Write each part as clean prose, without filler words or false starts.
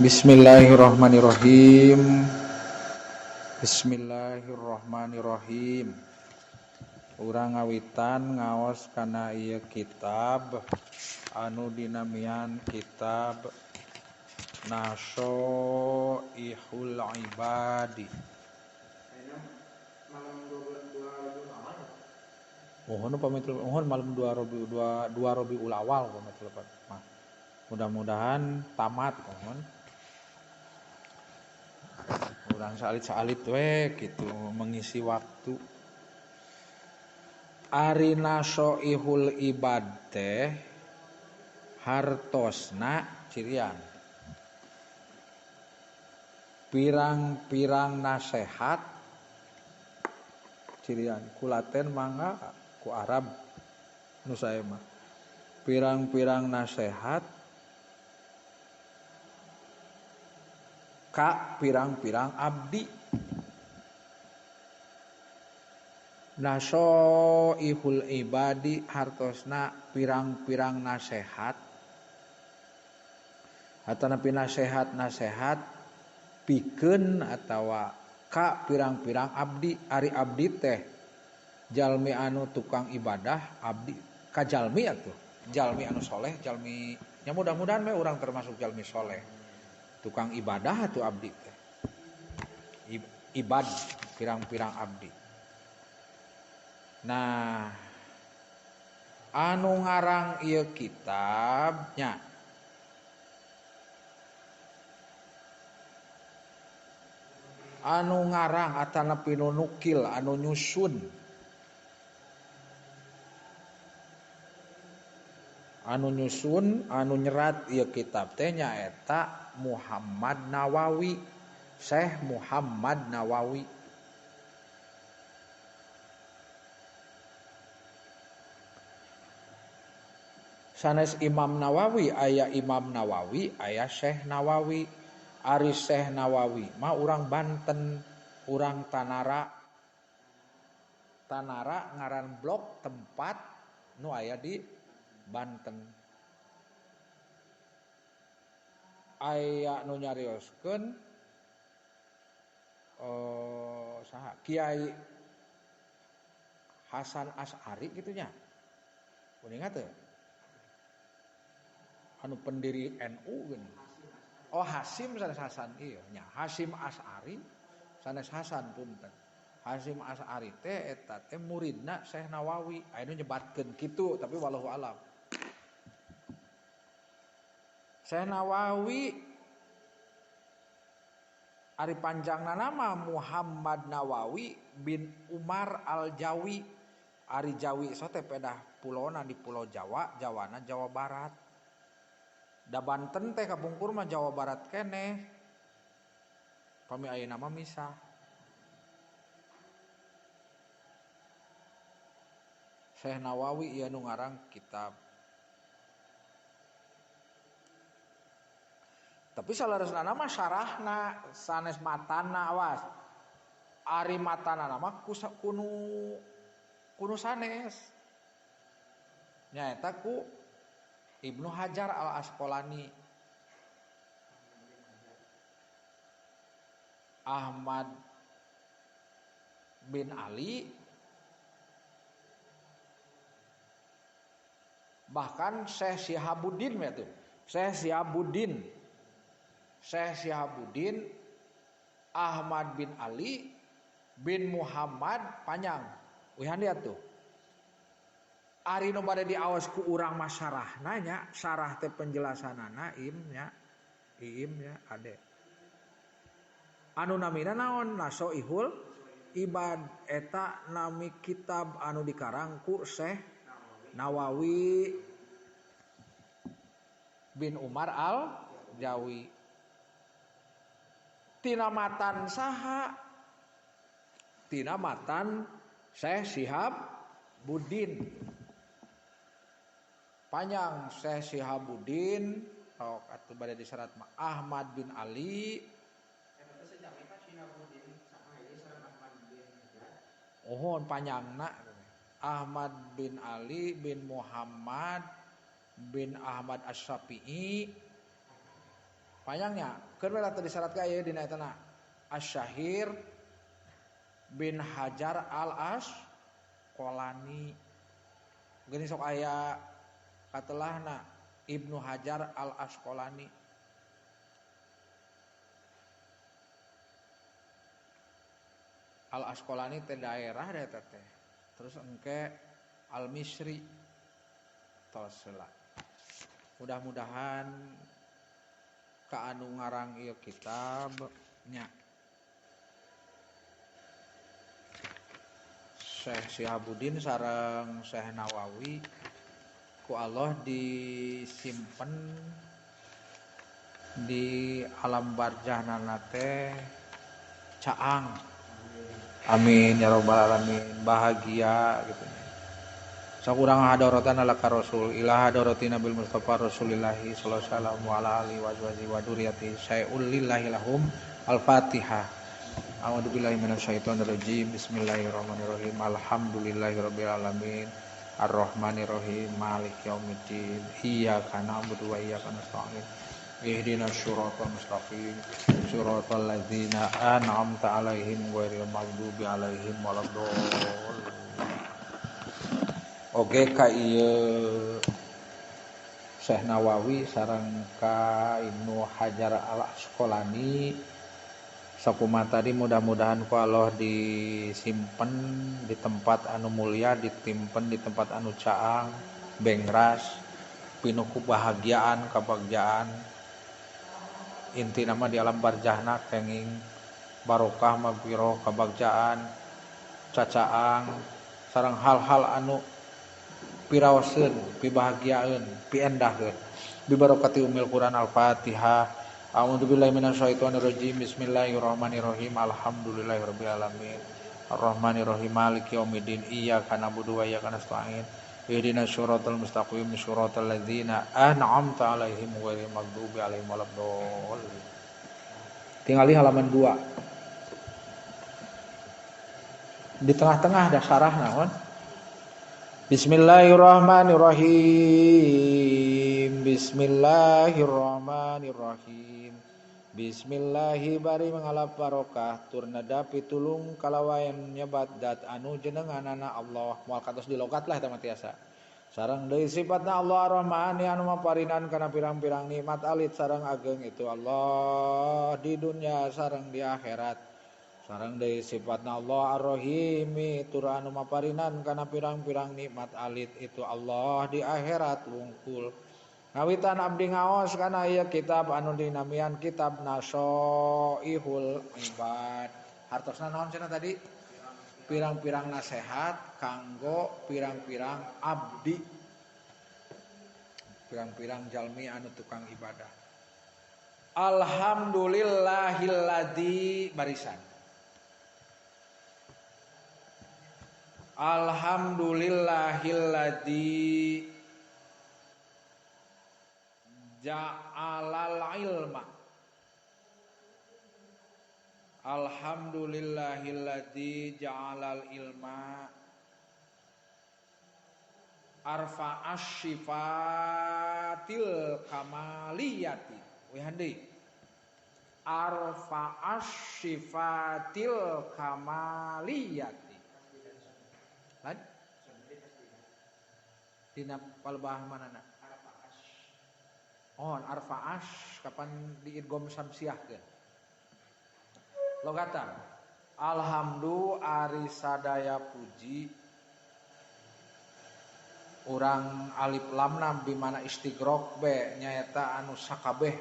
Bismillahirrahmanirrahim. Bismillahirrahmanirrahim. Urang ngawitan ngaos kana ieu kitab anu dinamian kitab Nashoihul Ibadi. Mohon pamit mohon malam 2 Rabiul Awal pamit lepat. Mudah-mudahan tamat mohon. Urang salit-salit we gitu mengisi waktu. Ari Nashoihul Ibad teh hartosna cirian pirang-pirang nasehat cirian kulaten mangga ku Arab nu sae mah pirang-pirang nasehat ka pirang-pirang abdi. Nashoihul Ibadi hartosna pirang-pirang nasehat atanapi nasehat pikeun atawa ka pirang-pirang abdi. Ari abdi teh jalmi anu tukang ibadah, abdi ka jalmi atuh jalmi anu soleh, jalmi nya mudah-mudahan we urang termasuk jalmi soleh tukang ibadah atuh abdi teh ibad pirang-pirang abdi. Nah, anu ngarang ieu kitabnya anu ngarang atanapi nu nukil anu nyusun anu nyerat ieu kitab teh nyaeta Muhammad Nawawi, Syekh Muhammad Nawawi. Sanes Imam Nawawi aya Imam Nawawi aya Syekh Nawawi. Ari Syekh Nawawi mah urang Banten, urang Tanara ngaran blok tempat nu aya di Banten. Aya nu nyarioskeun saha Kiai Hasan Asy'ari kitu nya. Kuningat teu? Anu pendiri NU gini. Oh Hasim sanes Hasan iya nya. Hasim Asy'ari sanes Hasan punten. Hasim Asy'ari teh eta teh muridna Syekh Nawawi. Aya nu nyebatkeun kitu tapi wallahu alam. Syekh Nawawi ari panjangna nama Muhammad Nawawi bin Umar Al-Jawi. Ari Jawi so teh pedah pulona di Pulau Jawa, Jawana Jawa Barat. Da Banten teh kapungkur mah Jawa Barat keneh. Pami aya nama misah. Syekh Nawawi ieu nu ngarang kitab. Tapi salaresna nama syarahna sanes matana awas. Ari matana nama kunu sanes. Nyaeta ku Ibnu Hajar Al-Asqalani, Ahmad bin Ali, bahkan Syekh Syihabuddin itu. Syekh Syihabuddin, Ahmad bin Ali bin Muhammad panjang. Wihan lihat tuh. Ari nu bade diaos ku urang mah syarahna nya, syarah teh penjelasanana iim nya ade. Anu namina naon? Nashoihul Ibad eta nami kitab anu dikarang ku Syekh Nawawi bin Umar Al-Jawi. Tina matan saha? Tina matan Syekh Syihabuddin. Panjang Syekh Syihabuddin atuh bade diserat mah Ahmad bin Ali. Ohon panjangna Ahmad bin Ali bin Muhammad bin Ahmad Asy-Syafi'i Panjangnya keur lah teu disyaratkeun aya dina eta na Asy-Syahir bin Hajar Al-Asqalani. Geuning sok aya katelahna Ibnu Hajar Al-Asqalani. Al-Asqalani teh daerah da eta teh. Terus engke Al-Misri tos heula. Mudah-mudahan ka anu ngarang ieu kitab nya Syekh Syihabuddin sareng Syekh Nawawi ku Allah disimpen di alam barzahna teh caang. Amin ya rabbal alamin, bahagia gitu. Sakurang hadaratan ala ka rasul ila hadarati nabil mustafa rasulillahi sallallahu alaihi wasallam wa ala alihi wa azwajihi wa dzurriyyati syai'ul lillahi lahum al-fatihah. A'udzu billahi minasyaitonir rajim. Bismillahirrahmanirrahim. Alhamdulillahirabbil alamin. Arrahmanir rahim. Maliki yaumiddin. Iyyaka na'budu wa iyyaka nasta'in. Ihdinas siratal mustaqim. Siratal ladzina an'amta 'alaihim ghairil maghdubi 'alaihim waladdallin. Oge ka ieu Syekh Nawawi sareng ka Ibnu Hajar Al-Asqalani sakumaha tadi mudah-mudahan ku Allah disimpen di tempat anu mulia, ditimpen di tempat anu caang, bengras, pinuh ku bahagiaan, kabagjaan. Inti nama di alam barzahna kenging barokah, magfirah, kabagjaan, cacaang, sareng hal-hal anu piraoseun, pibahagiaeun, piendahkeun. Bi barokati umil Quran Al-Fatihah. A'udzu billahi minasyaitonir rajim. Bismillahirrahmanirrahim. Alhamdulillahirabbil alamin. Arrahmanir rahim. Maliki yaumiddin. Iyyaka na'budu wa iyyaka nasta'in. Ihdinas siratal mustaqim. Siratal ladzina an'amta 'alaihim ghairil maghdubi 'alaihim waladdallin. Tingali halaman 2. Di tengah-tengah ada syarah naon? Bismillahirrahmanirrahim. Bismillahirrahmanirrahim. Bismillahi bari mengalap barokah tur nada pitulung kalawayan nyebat dat anu jenenganana Allah. Moal katos di logat lah eta mah tiasa. Sareng deui sifatna Allah Ar-Rahmani anu maparinan kana pirang-pirang nikmat alit sareng ageng itu Allah di dunia sareng di akhirat. Sareng deui sifatna Allah Ar-Rahimi tur anu maparinan kana pirang-pirang nikmat alit itu Allah di akhirat wungkul. Ngawitan abdi ngaos kana ieu kitab anu dinamian kitab Nasoihul Ibad. Hartosna naon cenah tadi? Pirang-pirang nasihat kanggo pirang-pirang abdi. Pirang-pirang jalmi anu tukang ibadah. Alhamdulillahilladzi barisan. Alhamdulillahilladzi ja'alal ilma. Alhamdulillahilladzi ja'alal ilma arfa'asy sifatil kamaliyati. Wihandi arfa'asy sifatil kamaliyati. Lan dina palbah manana? Oh, arfa'ash kapan diidgham samsiahkeun. Logatan. Alhamdu ari sadaya puji urang alif lamna bimana istighraq be nyaeta anu sakabeh.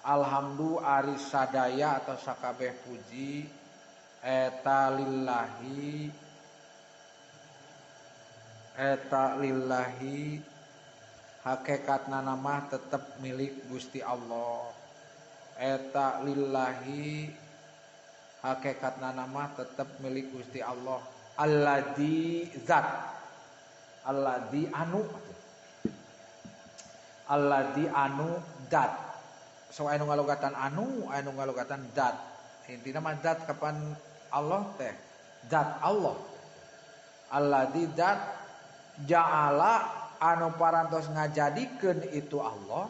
Alhamdu ari sadaya atau sakabeh puji eta lillahi hakikatna nama tetap milik Gusti Allah. Eta lillahi hakikatna nama tetap milik Gusti Allah. Alladzi zat. Alladzi anu. Alladzi anu zat. So anu ngalogatan anu, anu ngalogatan zat. Intina mah zat kapan Allah teh. Zat Allah. Alladzi zat ja'ala anu parantos ngajadikeun itu Allah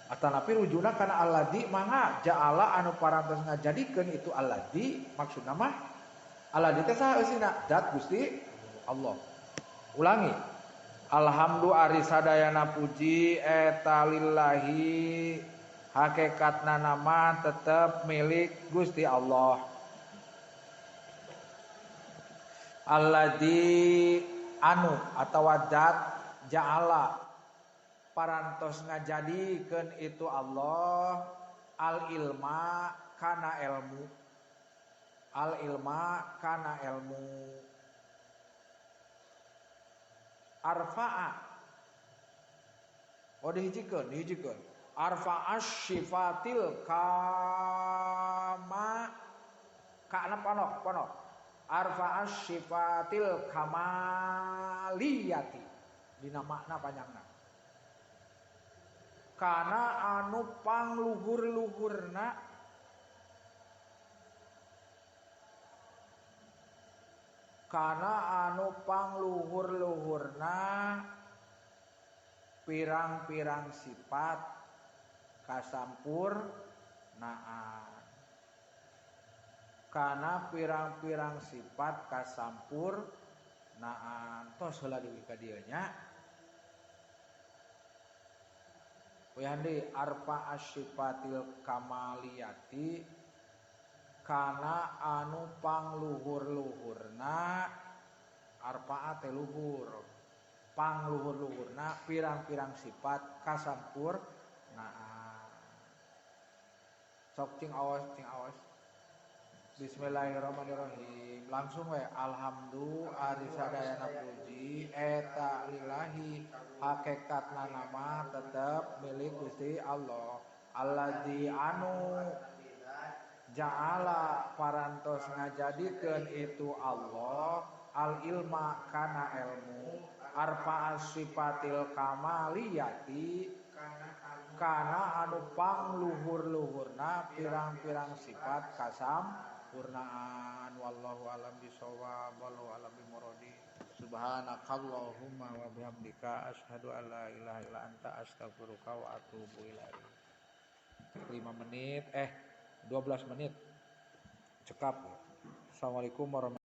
Atanapi rujuna kana alladzi mangga ja'ala anu parantos ngajadikeun itu alladzi maksudna mah alladzi teh saha eusina zat Gusti Allah. Ulangi. Alhamdu ari sadayana puji eta lillahi hakikatna nama tetep milik Gusti Allah. Alladzi anu atawa zat ja'ala parantos ngajadikeun itu Allah al ilma kana ilmu arfa'a dihijikeun arfa'as sifatil kama kana ponok arfa'as sifatil kamaliyati dina makna panjangna kana anu pangluhur-luhurna pirang-pirang sifat kasampurnaan tos heula deui ka dieu nya Wihandi arfa asyifatil kamaliyati kana anu pangluhur-luhurna arfa'a teh luhur pangluhur-luhurna pirang-pirang sifat kasampurnaan sok cing awas Bismillahirrahmanirrahim langsung we alhamdu ari sadayana puji eta lillahi hakikatna nama tetep milik Gusti Allah alladzi anu ja'ala parantos ngajadikeun itu Allah al ilma kana ilmu arfa'as sifatil kamaliyati kana anu pangluhur-luhurna pirang-pirang sifat kasampurnaan wallahu alam bisawab wallahu alam bimuradi subhanakallahumma wa bihamdika asyhadu an la ilaha illa anta astaghfiruka wa atubu ilaik 12 menit cekap. Assalamualaikum warahmatullahi